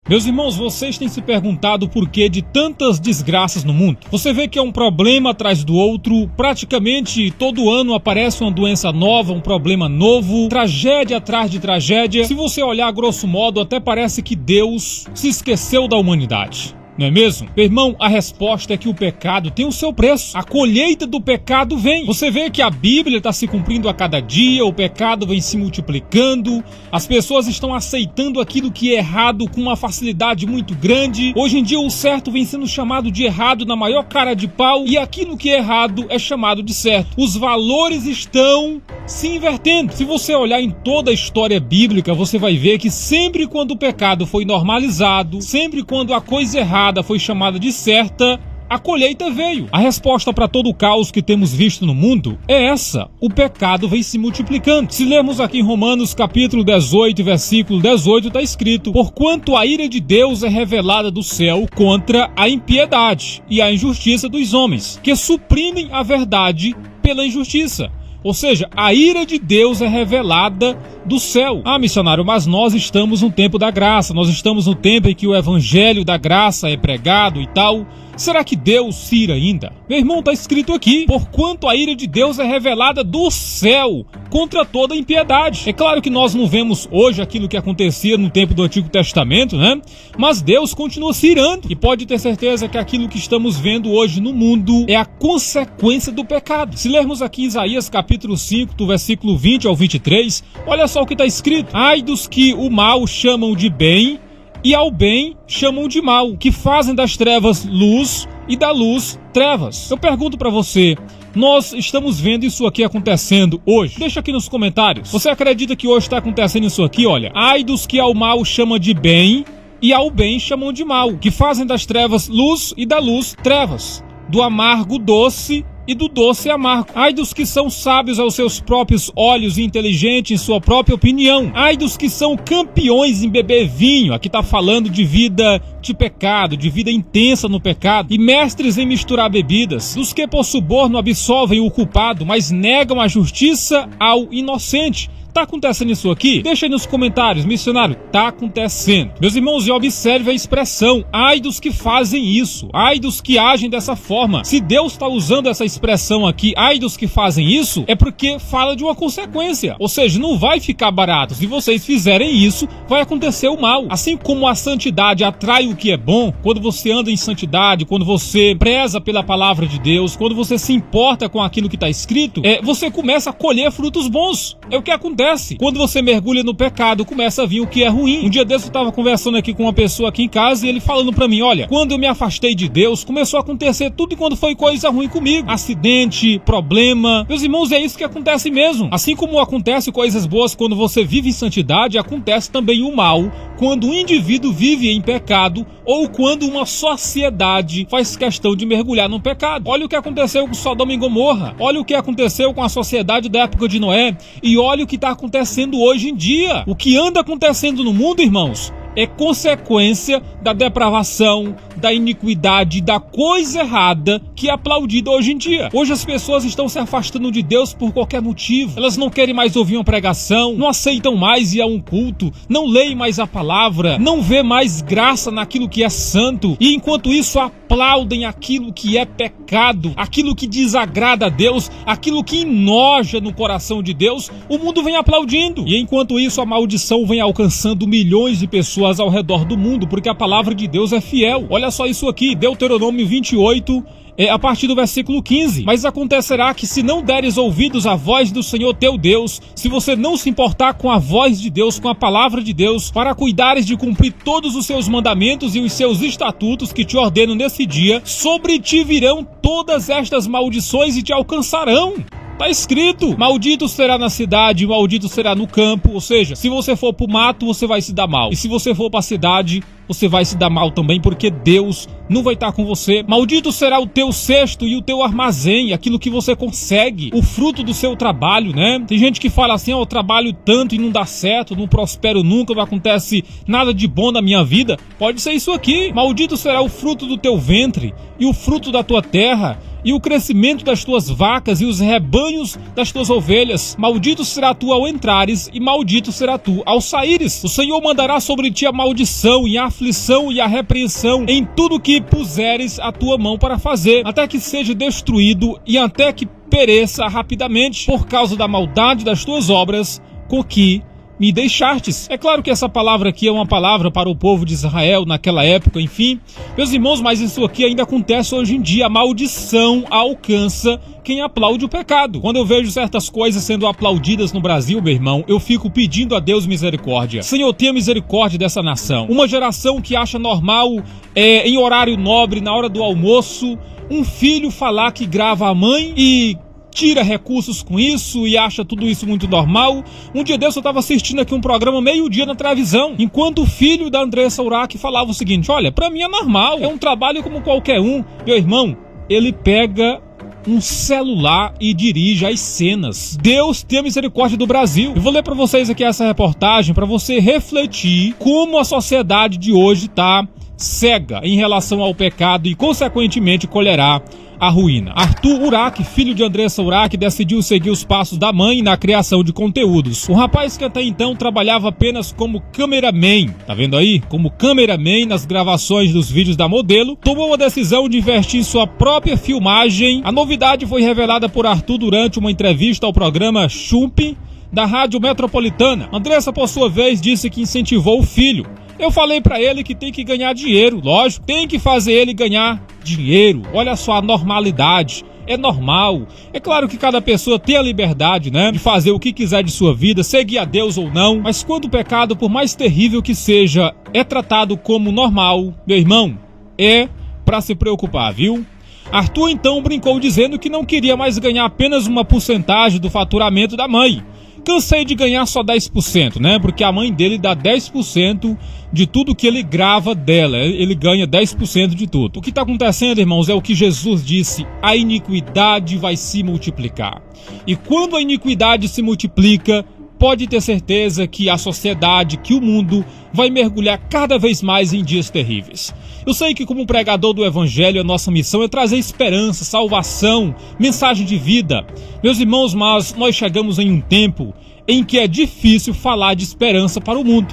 Meus irmãos, vocês têm se perguntado o porquê de tantas desgraças no mundo? Você vê que é um problema atrás do outro, praticamente todo ano aparece uma doença nova, um problema novo, tragédia atrás de tragédia. Se você olhar grosso modo, até parece que Deus se esqueceu da humanidade. Não é mesmo? Meu irmão, a resposta é que o pecado tem o seu preço. A colheita do pecado vem. Você vê que a Bíblia está se cumprindo a cada dia, o pecado vem se multiplicando, as pessoas estão aceitando aquilo que é errado com uma facilidade muito grande. Hoje em dia o certo vem sendo chamado de errado na maior cara de pau e aquilo que é errado é chamado de certo. Os valores estão se invertendo. Se você olhar em toda a história bíblica, você vai ver que sempre quando o pecado foi normalizado, sempre quando a coisa errada foi chamada de certa, a colheita veio. A resposta para todo o caos que temos visto no mundo é essa: o pecado vem se multiplicando. Se lermos aqui em Romanos capítulo 18, versículo 18, está escrito: porquanto a ira de Deus é revelada do céu contra a impiedade e a injustiça dos homens, que suprimem a verdade pela injustiça. Ou seja, a ira de Deus é revelada do céu. Ah, missionário, mas nós estamos no tempo da graça, nós estamos no tempo em que o evangelho da graça é pregado e tal. Será que Deus se ira ainda? Meu irmão, está escrito aqui: porquanto a ira de Deus é revelada do céu contra toda a impiedade. É claro que nós não vemos hoje aquilo que acontecia no tempo do Antigo Testamento, né? Mas Deus continua se irando. E pode ter certeza que aquilo que estamos vendo hoje no mundo é a consequência do pecado. Se lermos aqui Isaías capítulo 5, do versículo 20 ao 23, olha só o que está escrito: ai dos que o mal chamam de bem e ao bem chamam de mal, que fazem das trevas luz e da luz trevas. Eu pergunto para você, nós estamos vendo isso aqui acontecendo hoje? Deixa aqui nos comentários. Você acredita que hoje está acontecendo isso aqui? Olha, ai dos que ao mal chamam de bem e ao bem chamam de mal, que fazem das trevas luz e da luz trevas, do amargo doce e do doce amargo. Ai dos que são sábios aos seus próprios olhos e inteligentes em sua própria opinião. Ai dos que são campeões em beber vinho. Aqui está falando de vida de pecado, de vida intensa no pecado, e mestres em misturar bebidas. Dos que por suborno absolvem o culpado, mas negam a justiça ao inocente. Tá acontecendo isso aqui? Deixa aí nos comentários, missionário. Tá acontecendo. Meus irmãos, e observe a expressão: ai dos que fazem isso, ai dos que agem dessa forma. Se Deus está usando essa expressão aqui, ai dos que fazem isso, é porque fala de uma consequência. Ou seja, não vai ficar barato. Se vocês fizerem isso, vai acontecer o mal. Assim como a santidade atrai o que é bom, quando você anda em santidade, quando você preza pela palavra de Deus, quando você se importa com aquilo que está escrito, você começa a colher frutos bons. É o que acontece. Quando você mergulha no pecado, começa a vir o que é ruim. Um dia desse eu estava conversando aqui com uma pessoa aqui em casa e ele falando pra mim: olha, quando eu me afastei de Deus, começou a acontecer tudo quando foi coisa ruim comigo. Acidente, problema. Meus irmãos, é isso que acontece mesmo. Assim como acontece coisas boas quando você vive em santidade, acontece também o mal quando um indivíduo vive em pecado ou quando uma sociedade faz questão de mergulhar no pecado. Olha o que aconteceu com Sodoma e Gomorra. Olha o que aconteceu com a sociedade da época de Noé. E olha o que está acontecendo hoje em dia. O que anda acontecendo no mundo, irmãos, é consequência da depravação, da iniquidade, da coisa errada que é aplaudida hoje em dia. Hoje as pessoas estão se afastando de Deus por qualquer motivo. Elas não querem mais ouvir uma pregação, não aceitam mais ir a um culto, não leem mais a palavra, não vê mais graça naquilo que é santo, e enquanto isso aplaudem aquilo que é pecado, aquilo que desagrada a Deus, aquilo que enoja no coração de Deus, o mundo vem aplaudindo. E enquanto isso a maldição vem alcançando milhões de pessoas ao redor do mundo, porque a palavra de Deus é fiel. Olha só isso aqui, Deuteronômio 28, a partir do versículo 15. Mas acontecerá que se não deres ouvidos à voz do Senhor teu Deus, se você não se importar com a voz de Deus, com a palavra de Deus, para cuidares de cumprir todos os seus mandamentos e os seus estatutos que te ordeno nesse dia, sobre ti virão todas estas maldições e te alcançarão. Tá escrito: maldito será na cidade, maldito será no campo. Ou seja, se você for pro mato, você vai se dar mal. E se você for pra cidade, você vai se dar mal também, porque Deus não vai estar com você. Maldito será o teu cesto e o teu armazém, aquilo que você consegue, o fruto do seu trabalho, né? Tem gente que fala assim: eu trabalho tanto e não dá certo, não prospero nunca, não acontece nada de bom na minha vida. Pode ser isso aqui: maldito será o fruto do teu ventre e o fruto da tua terra, e o crescimento das tuas vacas e os rebanhos das tuas ovelhas. Maldito será tu ao entrares e maldito será tu ao saíres. O Senhor mandará sobre ti a maldição e a aflição e a repreensão em tudo que puseres a tua mão para fazer, até que seja destruído e até que pereça rapidamente por causa da maldade das tuas obras com que me deixastes. É claro que essa palavra aqui é uma palavra para o povo de Israel naquela época, enfim. Meus irmãos, mas isso aqui ainda acontece hoje em dia. A maldição alcança quem aplaude o pecado. Quando eu vejo certas coisas sendo aplaudidas no Brasil, meu irmão, eu fico pedindo a Deus misericórdia. Senhor, tenha misericórdia dessa nação. Uma geração que acha normal, em horário nobre, na hora do almoço, um filho falar que grava a mãe e tira recursos com isso e acha tudo isso muito normal. Um dia desse eu estava assistindo aqui um programa meio-dia na televisão, enquanto o filho da Andressa Urach falava o seguinte: olha, pra mim é normal, é um trabalho como qualquer um. Meu irmão, ele pega um celular e dirige as cenas. Deus tenha misericórdia do Brasil. Eu vou ler para vocês aqui essa reportagem para você refletir como a sociedade de hoje está cega em relação ao pecado e consequentemente colherá a ruína. Arthur Urach, filho de Andressa Urach, decidiu seguir os passos da mãe na criação de conteúdos. O rapaz que até então trabalhava apenas como cameraman, tá vendo aí? Como cameraman nas gravações dos vídeos da modelo, tomou a decisão de investir em sua própria filmagem. A novidade foi revelada por Arthur durante uma entrevista ao programa Chump da Rádio Metropolitana. Andressa, por sua vez, disse que incentivou o filho. Eu falei pra ele que tem que ganhar dinheiro, lógico, tem que fazer ele ganhar dinheiro. Olha só a normalidade, é normal. É claro que cada pessoa tem a liberdade, né, de fazer o que quiser de sua vida, seguir a Deus ou não, mas quando o pecado, por mais terrível que seja, é tratado como normal, meu irmão, é pra se preocupar, viu? Arthur então brincou dizendo que não queria mais ganhar apenas uma porcentagem do faturamento da mãe. Cansei de ganhar só 10%, né? Porque a mãe dele dá 10% de tudo que ele grava dela. Ele ganha 10% de tudo. O que está acontecendo, irmãos, é o que Jesus disse: a iniquidade vai se multiplicar. E quando a iniquidade se multiplica, pode ter certeza que a sociedade, que o mundo vai mergulhar cada vez mais em dias terríveis. Eu sei que como pregador do Evangelho, a nossa missão é trazer esperança, salvação, mensagem de vida. Meus irmãos, mas nós chegamos em um tempo em que é difícil falar de esperança para o mundo.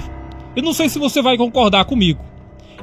Eu não sei se você vai concordar comigo.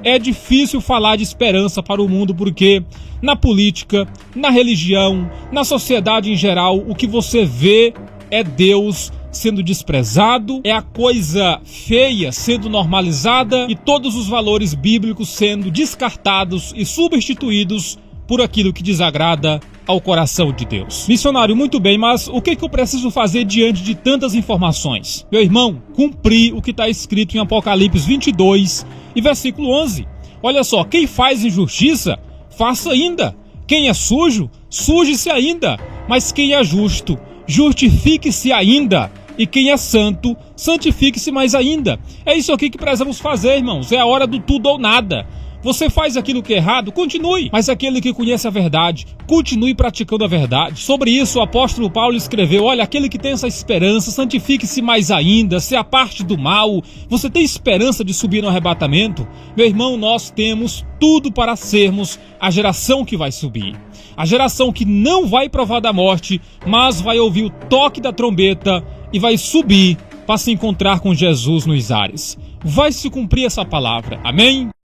É difícil falar de esperança para o mundo porque na política, na religião, na sociedade em geral, o que você vê é Deus sendo desprezado, é a coisa feia sendo normalizada e todos os valores bíblicos sendo descartados e substituídos por aquilo que desagrada ao coração de Deus. Missionário, muito bem, mas o que eu preciso fazer diante de tantas informações? Meu irmão, cumprir o que está escrito em Apocalipse 22 e versículo 11. Olha só, quem faz injustiça, faça ainda. Quem é sujo, suje-se ainda. Mas quem é justo, justifique-se ainda, e quem é santo, santifique-se mais ainda. É isso aqui que precisamos fazer, irmãos. É a hora do tudo ou nada. Você faz aquilo que é errado, continue. Mas aquele que conhece a verdade, continue praticando a verdade. Sobre isso, o apóstolo Paulo escreveu: olha, aquele que tem essa esperança, santifique-se mais ainda, se aparte do mal. Você tem esperança de subir no arrebatamento? Meu irmão, nós temos tudo para sermos a geração que vai subir. A geração que não vai provar da morte, mas vai ouvir o toque da trombeta e vai subir para se encontrar com Jesus nos ares. Vai se cumprir essa palavra. Amém?